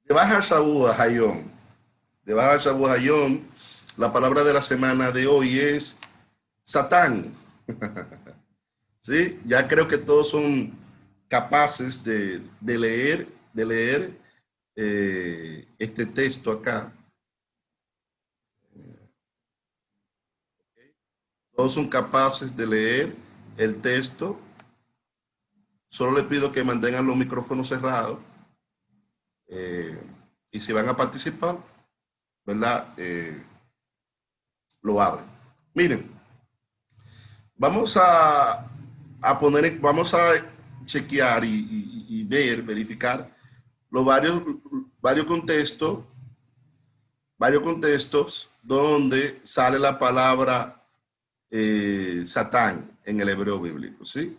De Baja Shabu Hayom. De Baja Shabu Hayom, la palabra de la semana de hoy es Satán. ¿Sí? Ya creo que todos son capaces de leer este texto acá. Todos son capaces de leer el texto. Solo les pido que mantengan los micrófonos cerrados. Y si van a participar, ¿verdad? Lo abren. Miren, vamos a chequear y verificar los varios contextos donde sale la palabra Satán en el hebreo bíblico, ¿sí?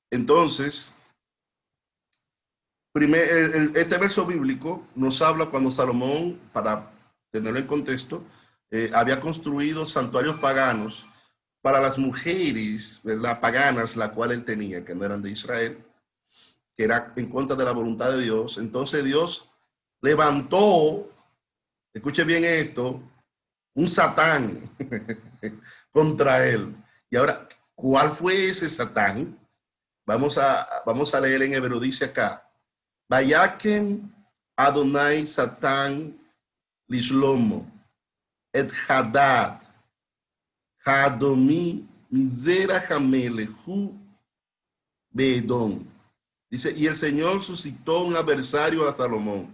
Entonces, este verso bíblico nos habla cuando Salomón, para tenerlo en contexto, había construido santuarios paganos para las mujeres, ¿verdad?, paganas, la cual él tenía, que no eran de Israel, que era en contra de la voluntad de Dios. Entonces Dios levantó, escuche bien esto, un Satán contra él. Y ahora, ¿cuál fue ese Satán? Vamos a leer en hebreo, dice acá, Vayaken Adonai Satán Lishlomo, et Hadad, Hadomi, Misera Jamelehu, Bedón. Dice, y el Señor suscitó un adversario a Salomón.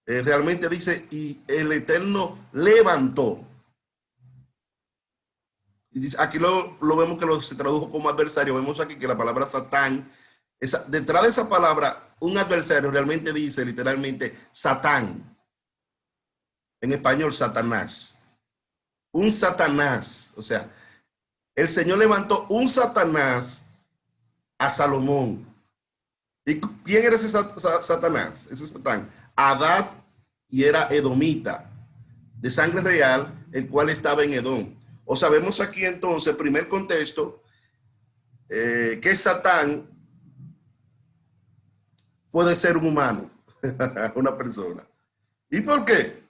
Realmente dice, y el Eterno levantó. Y dice, aquí lo vemos que se tradujo como adversario. Vemos aquí que la palabra Satán, detrás de esa palabra, un adversario realmente dice literalmente Satán. En español, Satanás. Un Satanás. O sea, el Señor levantó un Satanás a Salomón. ¿Y quién era ese Satanás? Ese Satán. Adad, y era edomita, de sangre real, el cual estaba en Edom. O sabemos aquí entonces, primer contexto, que Satán puede ser un humano, una persona. ¿Y por qué?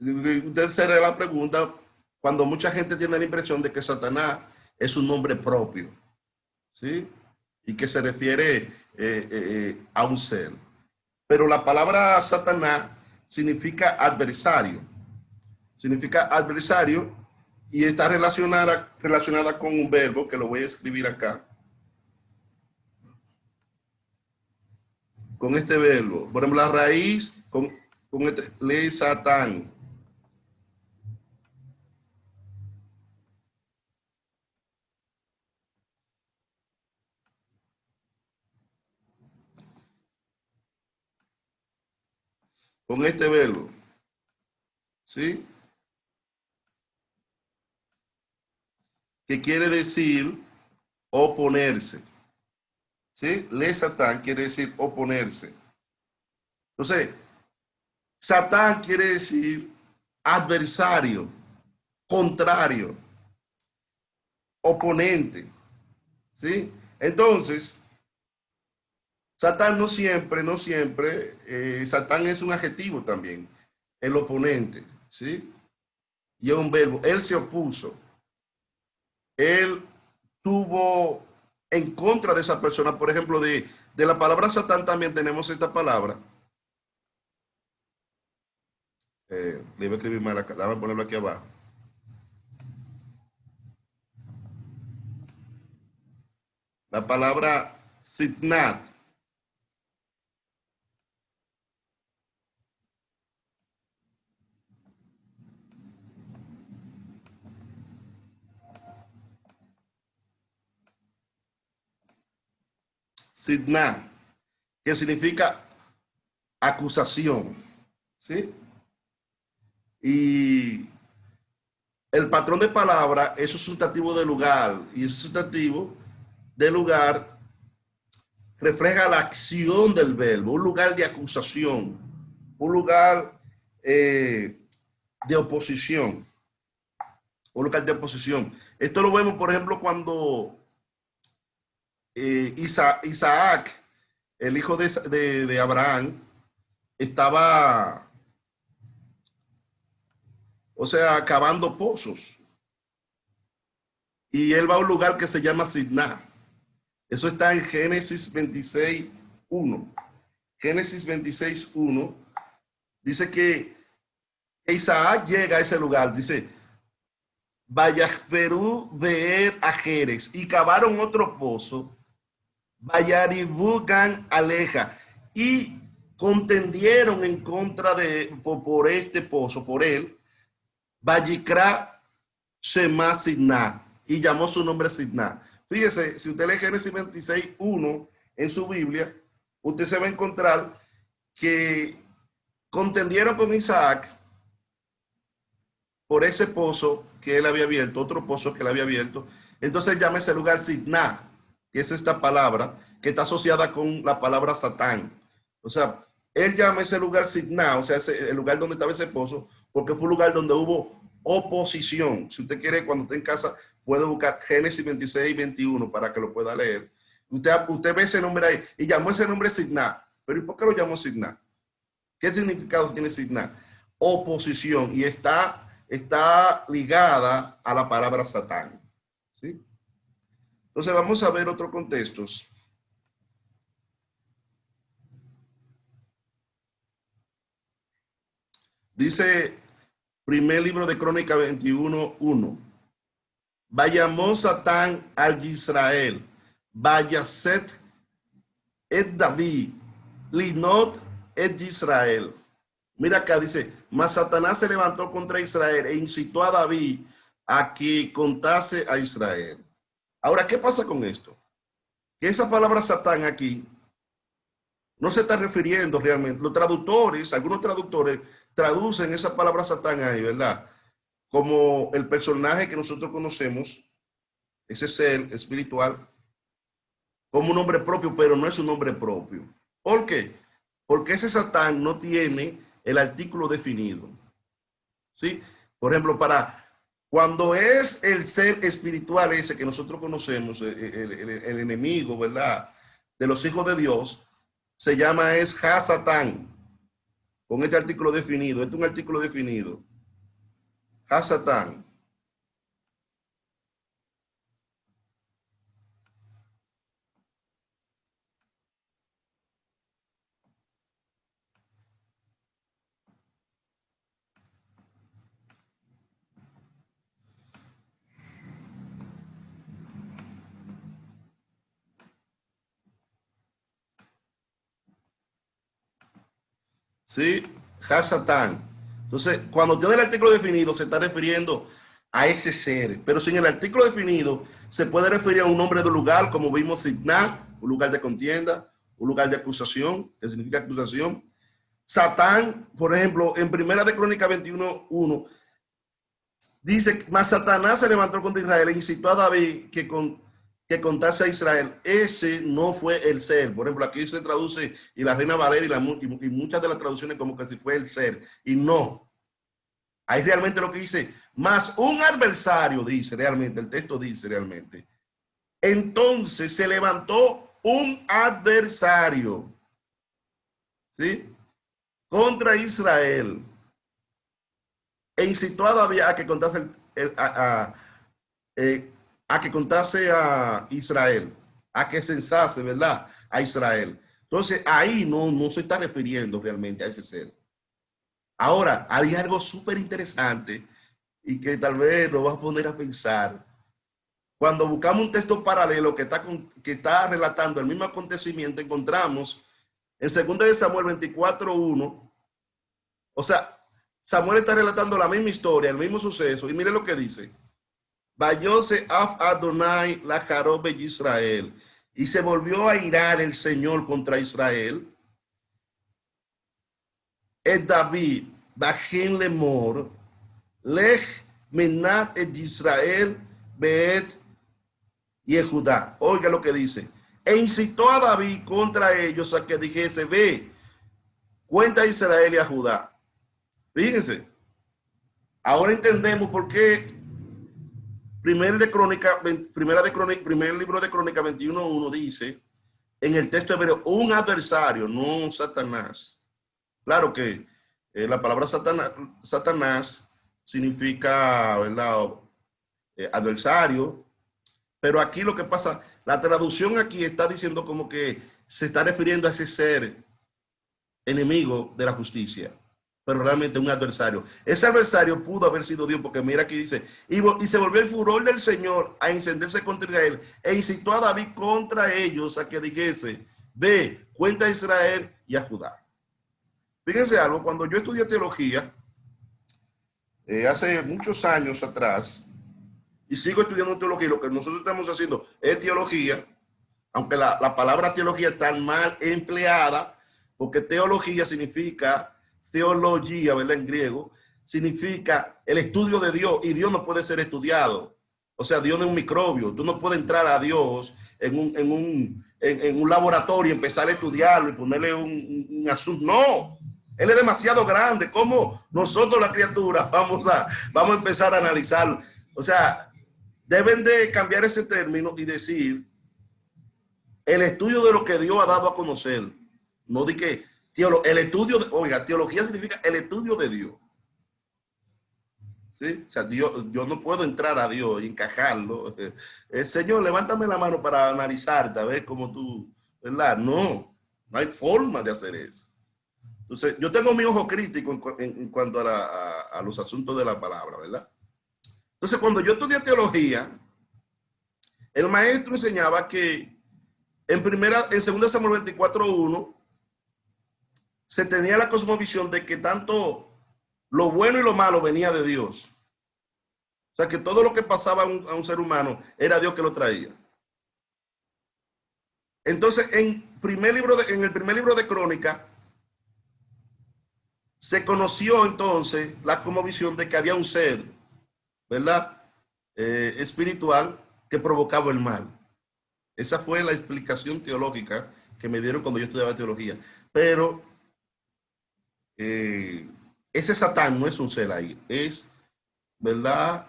Usted se hará la pregunta cuando mucha gente tiene la impresión de que Satanás es un nombre propio, ¿sí? Y que se refiere a un ser. Pero la palabra Satanás significa adversario. Significa adversario y está relacionada con un verbo que lo voy a escribir acá. Con este verbo. Por ejemplo, la raíz con este, le Satán. Con este verbo. ¿Sí? Que quiere decir oponerse. ¿Sí? Le Satán quiere decir oponerse. Entonces, Satán quiere decir adversario, contrario, oponente. ¿Sí? Entonces, Satán no siempre, Satán es un adjetivo también, el oponente, ¿sí? Y es un verbo, él se opuso, él tuvo en contra de esa persona. Por ejemplo, de la palabra Satán también tenemos esta palabra. Le voy a escribir mal acá, voy a ponerlo aquí abajo. La palabra Sitnat. Sitnat, que significa acusación, ¿sí? Y el patrón de palabra es un sustantivo de lugar, y ese sustantivo de lugar refleja la acción del verbo, un lugar de acusación, un lugar de oposición, un lugar de oposición. Esto lo vemos, por ejemplo, cuando Isaac, el hijo de Abraham, estaba, o sea, cavando pozos. Y él va a un lugar que se llama Sidná. Eso está en Génesis 26:1. Génesis 26:1 dice que Isaac llega a ese lugar, dice, Vayahperú Beer Ajeres, y cavaron otro pozo, Vayaribugan Aleja, y contendieron en contra de, por este pozo, por él, Vayikra Shema Sidná, y llamó su nombre Sidná. Fíjese, si usted lee Génesis 26:1 en su Biblia, usted se va a encontrar que contendieron con Isaac por ese pozo que él había abierto, otro pozo que él había abierto. Entonces llama ese lugar Sidná, que es esta palabra que está asociada con la palabra Satán. O sea, él llama ese lugar Sidná, o sea, el lugar donde estaba ese pozo, porque fue un lugar donde hubo oposición. Si usted quiere, cuando esté en casa, puede buscar Génesis 26:21 para que lo pueda leer. Usted ve ese nombre ahí y llamó ese nombre Sidná. Pero ¿y por qué lo llamó Sidná? ¿Qué significado tiene Sidná? Oposición, y está ligada a la palabra Satán. ¿Sí? Entonces vamos a ver otros contextos. Dice primer libro de Crónica 21:1. Vayamos Satán al Israel, Vayaset et David, Linot et Israel. Mira acá, dice, mas Satanás se levantó contra Israel e incitó a David a que contase a Israel. Ahora, ¿qué pasa con esto? Que esa palabra Satán aquí no se está refiriendo realmente. Los traductores, algunos traductores, traducen esa palabra Satán ahí, ¿verdad? Como el personaje que nosotros conocemos, ese ser espiritual, como un nombre propio, pero no es un nombre propio. ¿Por qué? Porque ese Satán no tiene el artículo definido. ¿Sí? Por ejemplo, cuando es el ser espiritual ese que nosotros conocemos, el enemigo, ¿verdad? De los hijos de Dios, se llama Ha-Satán, con este artículo definido. Este es un artículo definido. Ha-Satán. ¿Sí? Ha-Satán. Entonces, cuando tiene el artículo definido, se está refiriendo a ese ser. Pero sin el artículo definido, se puede referir a un nombre de lugar, como vimos Sidná, un lugar de contienda, un lugar de acusación, que significa acusación. Satán, por ejemplo, en Primera de Crónica 21:1, dice, mas Satanás se levantó contra Israel e incitó a David que contase a Israel. Ese no fue el ser. Por ejemplo, aquí se traduce, y la Reina Valera y muchas de las traducciones como que si fue el ser. Y no. Ahí realmente lo que dice, más un adversario, dice realmente, el texto dice realmente. Entonces se levantó un adversario, ¿sí? Contra Israel. E incitó a David a que contase a que contase a Israel, a que censase, ¿verdad? A Israel. Entonces, ahí no se está refiriendo realmente a ese ser. Ahora, hay algo súper interesante y que tal vez nos va a poner a pensar. Cuando buscamos un texto paralelo que está relatando el mismo acontecimiento, encontramos en 2 de Samuel 24:1, o sea, Samuel está relatando la misma historia, el mismo suceso, y mire lo que dice. Vayose af Adonai la Jarobe Israel, y se volvió a irar el Señor contra Israel. Et David, Bajen Lemor, Lech Menat et Israel, Beet Yehudá. Oiga lo que dice. E incitó a David contra ellos a que dijese, ve, cuenta a Israel y a Judá. Fíjense. Ahora entendemos por qué primer libro de Crónica 21:1 dice, en el texto hebreo, un adversario, no Satanás. Claro que la palabra Satanás significa, ¿verdad? Adversario, pero aquí lo que pasa, la traducción aquí está diciendo como que se está refiriendo a ese ser enemigo de la justicia, pero realmente un adversario. Ese adversario pudo haber sido Dios, porque mira aquí dice, y se volvió el furor del Señor a encenderse contra Israel, e incitó a David contra ellos a que dijese, ve, cuenta a Israel y a Judá. Fíjense algo, cuando yo estudié teología, hace muchos años atrás, y sigo estudiando teología, y lo que nosotros estamos haciendo es teología, aunque la palabra teología está mal empleada, porque teología significa, teología, ¿verdad? En griego, significa el estudio de Dios, y Dios no puede ser estudiado. O sea, Dios no es un microbio. Tú no puedes entrar a Dios en un laboratorio y empezar a estudiarlo y ponerle un asunto. No, Él es demasiado grande. ¿Cómo nosotros, la criatura, vamos a empezar a analizarlo? O sea, deben de cambiar ese término y decir el estudio de lo que Dios ha dado a conocer. No di que el estudio, oiga, teología significa el estudio de Dios. ¿Sí? O sea, Dios, yo no puedo entrar a Dios y encajarlo. Señor, levántame la mano para analizarte, a ver cómo tú, ¿verdad? No, no hay forma de hacer eso. Entonces, yo tengo mi ojo crítico en cuanto a los asuntos de la palabra, ¿verdad? Entonces, cuando yo estudié teología, el maestro enseñaba que en 2 Samuel 24:1 se tenía la cosmovisión de que tanto lo bueno y lo malo venía de Dios. O sea, que todo lo que pasaba a un ser humano era Dios que lo traía. Entonces, en el primer libro de Crónica, se conoció entonces la cosmovisión de que había un ser, ¿verdad? Espiritual que provocaba el mal. Esa fue la explicación teológica que me dieron cuando yo estudiaba teología. Pero ese Satán no es un ser ahí, es, ¿verdad?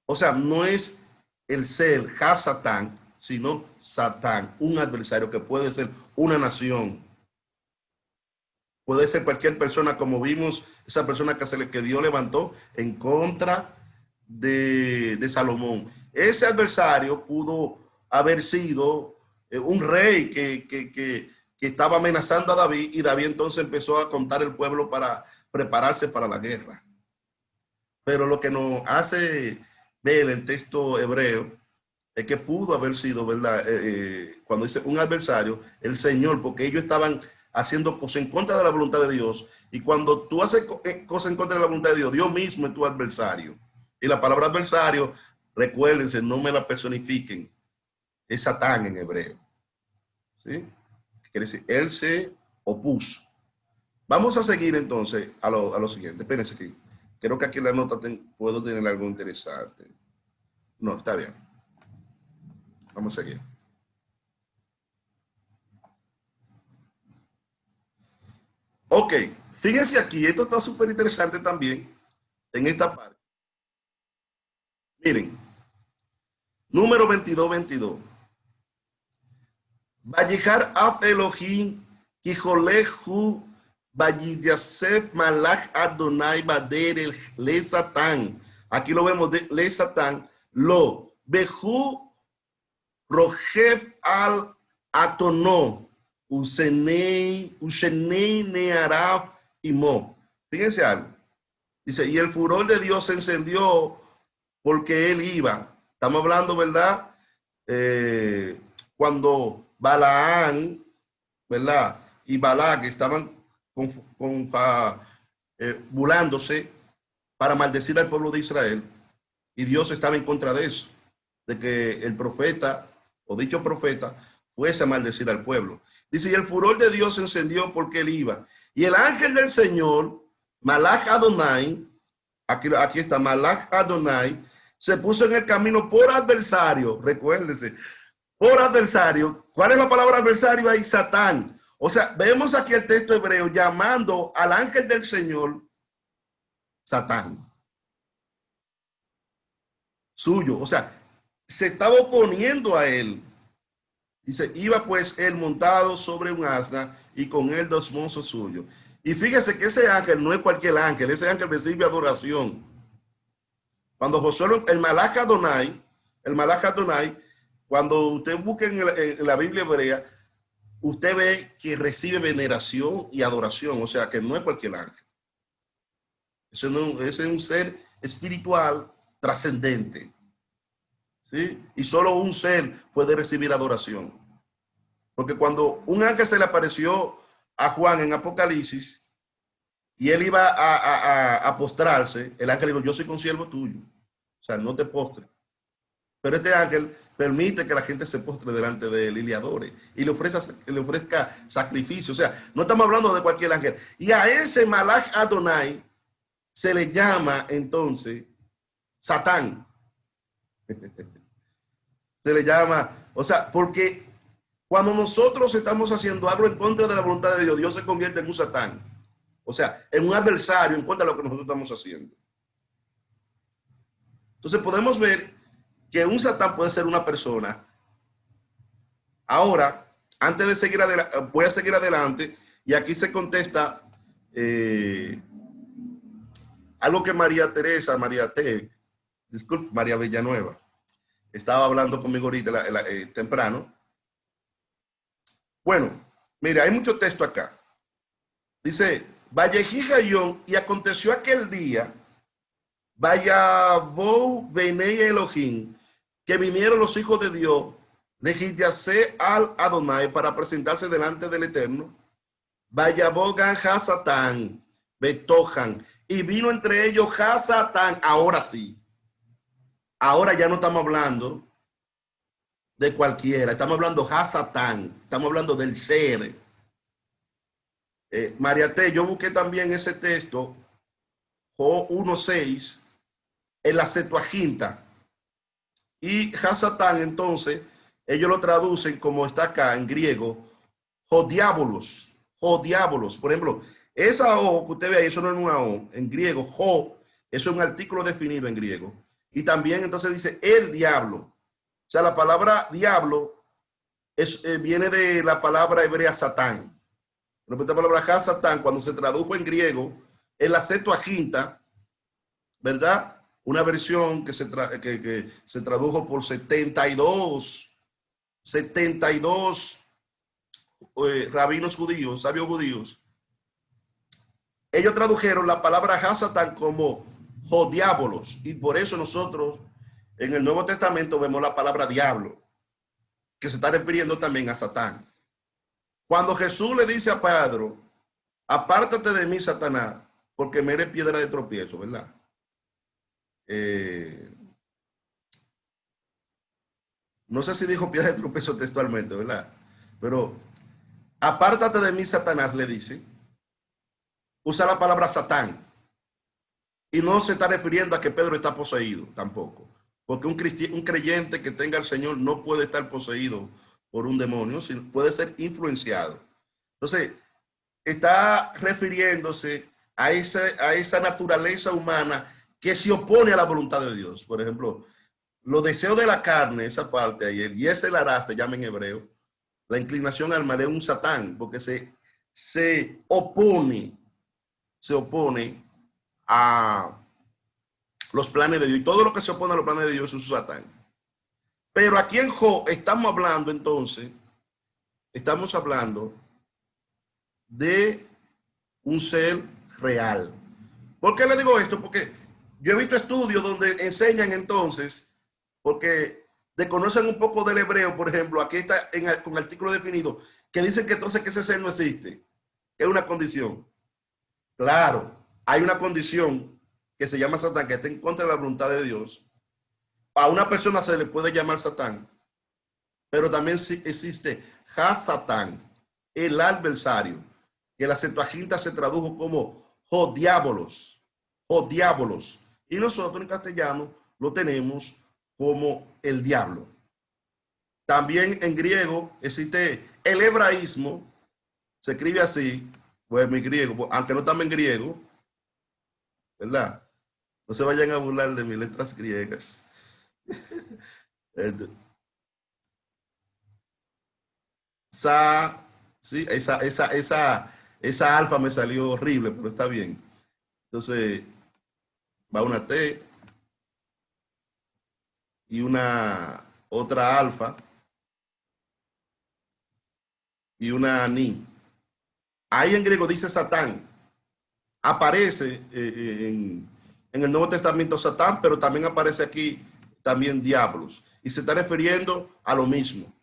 O sea, no es el ser Ha-Satán, sino Satán, un adversario que puede ser una nación, puede ser cualquier persona, como vimos, esa persona que Dios levantó en contra de Salomón. Ese adversario pudo haber sido un rey que estaba amenazando a David, y David entonces empezó a contar el pueblo para prepararse para la guerra. Pero lo que nos hace ver el texto hebreo es que pudo haber sido, ¿verdad? Cuando dice un adversario, el Señor, porque ellos estaban haciendo cosas en contra de la voluntad de Dios. Y cuando tú haces cosas en contra de la voluntad de Dios, Dios mismo es tu adversario. Y la palabra adversario, recuérdense, no me la personifiquen, es Satán en hebreo. ¿Sí? Quiere decir, él se opuso. Vamos a seguir entonces a lo siguiente. Espérense aquí. Creo que aquí en la nota puedo tener algo interesante. No, está bien. Vamos a seguir. Ok, fíjense aquí, esto está súper interesante también en esta parte. Miren, número 22. Vallejar af Elohim, Kijolehu, Valliyasef, Malach Adonai, Bader, Le Satán. Aquí lo vemos, Le Satán, lo, Behu, Rojef al Atono, Usenei Nearaf y Mo. Fíjense algo. Dice, y el furor de Dios se encendió porque él iba. Estamos hablando, ¿verdad? Cuando Balaán, ¿verdad? Y Balac estaban bulándose para maldecir al pueblo de Israel, y Dios estaba en contra de eso, de que el profeta, o dicho profeta, fuese a maldecir al pueblo. Dice, y el furor de Dios se encendió porque él iba. Y el ángel del Señor, Malach Adonai, aquí está, Malach Adonai, se puso en el camino por adversario. Recuérdese, por adversario. ¿Cuál es la palabra adversario ahí? Satán. O sea, vemos aquí el texto hebreo llamando al ángel del Señor Satán. Suyo. O sea, se estaba oponiendo a él. Dice, iba pues él montado sobre un asna y con él dos mozos suyos. Y fíjese que ese ángel no es cualquier ángel, ese ángel recibe adoración. Cuando Josué, el Malach Adonai, cuando usted busca en la Biblia hebrea, usted ve que recibe veneración y adoración, o sea que no es cualquier ángel. Ese es un ser espiritual trascendente. ¿Sí? Y solo un ser puede recibir adoración. Porque cuando un ángel se le apareció a Juan en Apocalipsis y él iba a postrarse, el ángel dijo, yo soy consiervo tuyo. O sea, no te postres. Pero este ángel permite que la gente se postre delante de él y le adore. Y le ofrezca sacrificio. O sea, no estamos hablando de cualquier ángel. Y a ese Malach Adonai se le llama entonces Satán. Se le llama, o sea, porque cuando nosotros estamos haciendo algo en contra de la voluntad de Dios, Dios se convierte en un Satán. O sea, en un adversario en contra de lo que nosotros estamos haciendo. Entonces podemos ver que un Satán puede ser una persona. Ahora, antes de seguir adelante, voy a seguir adelante y aquí se contesta algo que María Villanueva, estaba hablando conmigo ahorita temprano. Bueno, mire, hay mucho texto acá. Dice, Vallejijayón, y aconteció aquel día, Vayabou Benei Elohim, que vinieron los hijos de Dios, Legityase al Adonai, para presentarse delante del Eterno, Vayabou Gan Hasatán, Betojan, y vino entre ellos Hasatán, ahora sí. Ahora ya no estamos hablando de cualquiera, estamos hablando Hasatán, estamos hablando del ser. María T, yo busqué también ese texto, Jo 1.6, en la Septuaginta. Y Hasatán, entonces, ellos lo traducen como está acá en griego, Jodiábolos. Jodiábolos. Por ejemplo, esa O que usted ve ahí, eso no es una O. En griego, Jo, eso es un artículo definido en griego. Y también entonces dice el diablo. O sea, la palabra diablo viene de la palabra hebrea Satán. La palabra Hasatán, cuando se tradujo en griego, en la Septuaginta, ¿verdad? Una versión que se tradujo por 72 rabinos judíos, sabios judíos. Ellos tradujeron la palabra Hasatán como jodiábolos, y por eso nosotros en el Nuevo Testamento vemos la palabra diablo, que se está refiriendo también a Satán. Cuando Jesús le dice a Pedro, apártate de mí, Satanás, porque me eres piedra de tropiezo, ¿verdad? No sé si dijo piedra de tropiezo textualmente, ¿verdad? Pero apártate de mí, Satanás, le dice. Usa la palabra Satán. Y no se está refiriendo a que Pedro está poseído tampoco. Porque un creyente que tenga al Señor no puede estar poseído por un demonio, sino puede ser influenciado. Entonces, está refiriéndose a esa naturaleza humana que se opone a la voluntad de Dios. Por ejemplo, los deseos de la carne, esa parte ahí, y ese hará, se llama en hebreo, la inclinación al mal es un Satán, porque se opone a los planes de Dios. Y todo lo que se opone a los planes de Dios es un Satán. Pero aquí en Job estamos hablando entonces, estamos hablando de un ser real. ¿Por qué le digo esto? Porque yo he visto estudios donde enseñan entonces, porque desconocen un poco del hebreo, por ejemplo, aquí está con artículo definido, que dicen que entonces que ese ser no existe. Es una condición. Claro, hay una condición que se llama Satán, que está en contra de la voluntad de Dios. A una persona se le puede llamar Satán, pero también existe Hasatán, el adversario, que la Septuaginta se tradujo como Jodiábolos, Jodiábolos. Y nosotros en castellano lo tenemos como el diablo. También en griego existe el hebraísmo, se escribe así, pues mi griego, aunque no estamos en griego, ¿verdad? No se vayan a burlar de mis letras griegas. sí, esa alfa me salió horrible, pero está bien. Entonces, va una T y una otra alfa y una ni. Ahí en griego dice Satán. Aparece en el Nuevo Testamento Satán, pero también aparece aquí también diablos. Y se está refiriendo a lo mismo.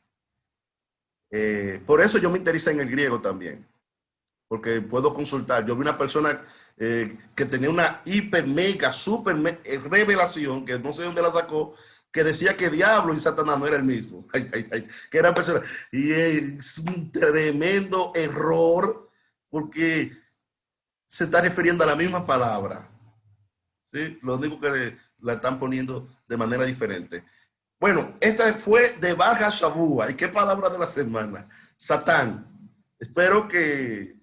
Por eso yo me interesa en el griego también, porque puedo consultar. Yo vi una persona que tenía una hiper, mega, super revelación, que no sé dónde la sacó, que decía que diablo y Satanás no era el mismo. Que era persona. Y es un tremendo error, porque se está refiriendo a la misma palabra. ¿Sí? Lo único que la están poniendo de manera diferente. Bueno, esta fue de Baja Shabua. ¿Y qué palabra de la semana? Satán. Espero que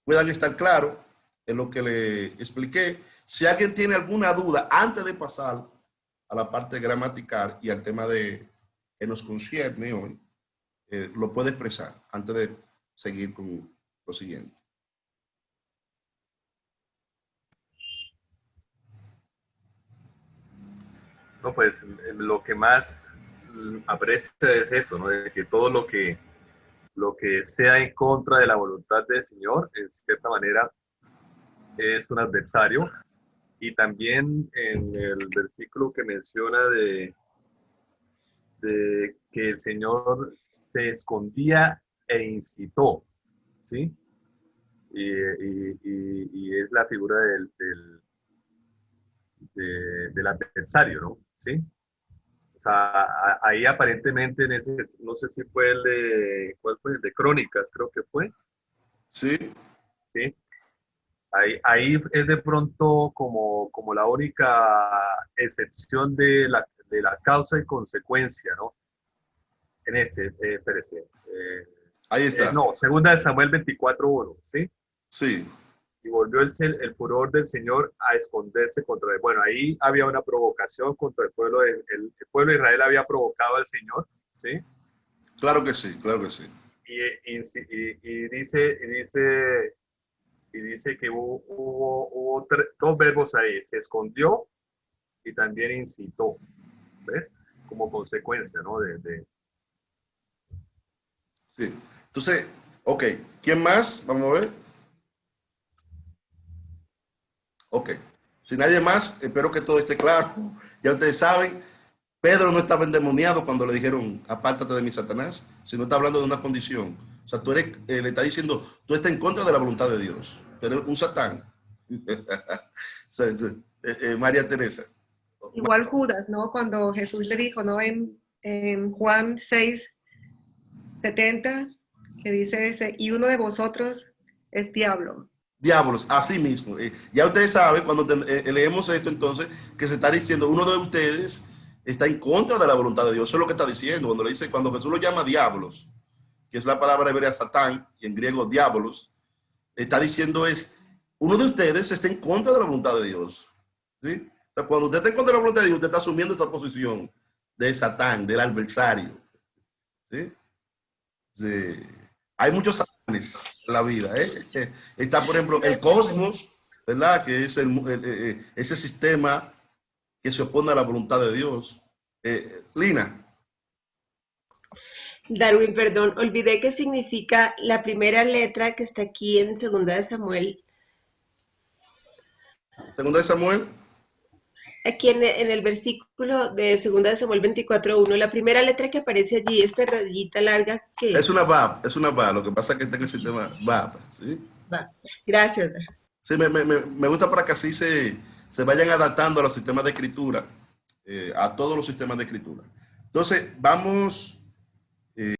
puedan estar claros en lo que le expliqué. Si alguien tiene alguna duda, antes de pasar a la parte gramatical y al tema que nos concierne hoy, lo puede expresar antes de seguir con lo siguiente. No, pues lo que más aprecio es eso, ¿no? De que todo lo que sea en contra de la voluntad del Señor, en cierta manera, es un adversario. Y también en el versículo que menciona de que el Señor se escondía e incitó, ¿sí? Y es la figura del adversario, ¿no? ¿Sí? O sea, ahí aparentemente en ese, no sé si fue el de, ¿cuál fue? El de Crónicas, creo que fue, Sí, ¿sí? Ahí es de pronto como la única excepción de la causa y consecuencia, ¿no? En ese, espérese. ahí está. No, segunda de Samuel 24:1, ¿sí? Sí, Y volvió el furor del Señor a esconderse contra él. Bueno, ahí había una provocación contra el pueblo el pueblo de Israel había provocado al Señor, ¿sí? claro que sí, claro que sí. Y dice que hubo dos verbos ahí, se escondió y también incitó, ¿ves? Como consecuencia, ¿no? Sí. Entonces, ok, ¿quién más? Vamos a ver. Ok. Si nadie más, espero que todo esté claro. Ya ustedes saben, Pedro no estaba endemoniado cuando le dijeron, apártate de mí, Satanás, sino está hablando de una condición. O sea, tú eres, le está diciendo, tú estás en contra de la voluntad de Dios. Pero eres un Satán. Sí, sí. María Teresa. Igual Judas, ¿no? Cuando Jesús le dijo, ¿no? En Juan 6:70, que dice ese, y uno de vosotros es diablo. Diablos, así mismo. Ya ustedes saben, cuando leemos esto, entonces, que se está diciendo, uno de ustedes está en contra de la voluntad de Dios. Eso es lo que está diciendo. Cuando le dice, cuando Jesús lo llama diablos, que es la palabra hebrea Satán, y en griego diabolos, está diciendo es, uno de ustedes está en contra de la voluntad de Dios. ¿Sí? O sea, cuando usted está en contra de la voluntad de Dios, usted está asumiendo esa posición de Satán, del adversario. ¿Sí? Sí. Hay muchos satanes en la vida. Está, por ejemplo, el cosmos, ¿verdad? Que es ese sistema que se opone a la voluntad de Dios. Lina. Darwin, perdón, olvidé qué significa la primera letra que está aquí en Segunda de Samuel. Segunda de Samuel. Aquí en el versículo de Segunda de Samuel 24:1, la primera letra que aparece allí, esta rayita larga, ¿qué Es es? una VAP, es una VAP. Lo que pasa es que está en el sistema VAP. ¿Sí? Va. Gracias. Sí, me gusta para que así se vayan adaptando a los sistemas de escritura, a todos los sistemas de escritura. Entonces, vamos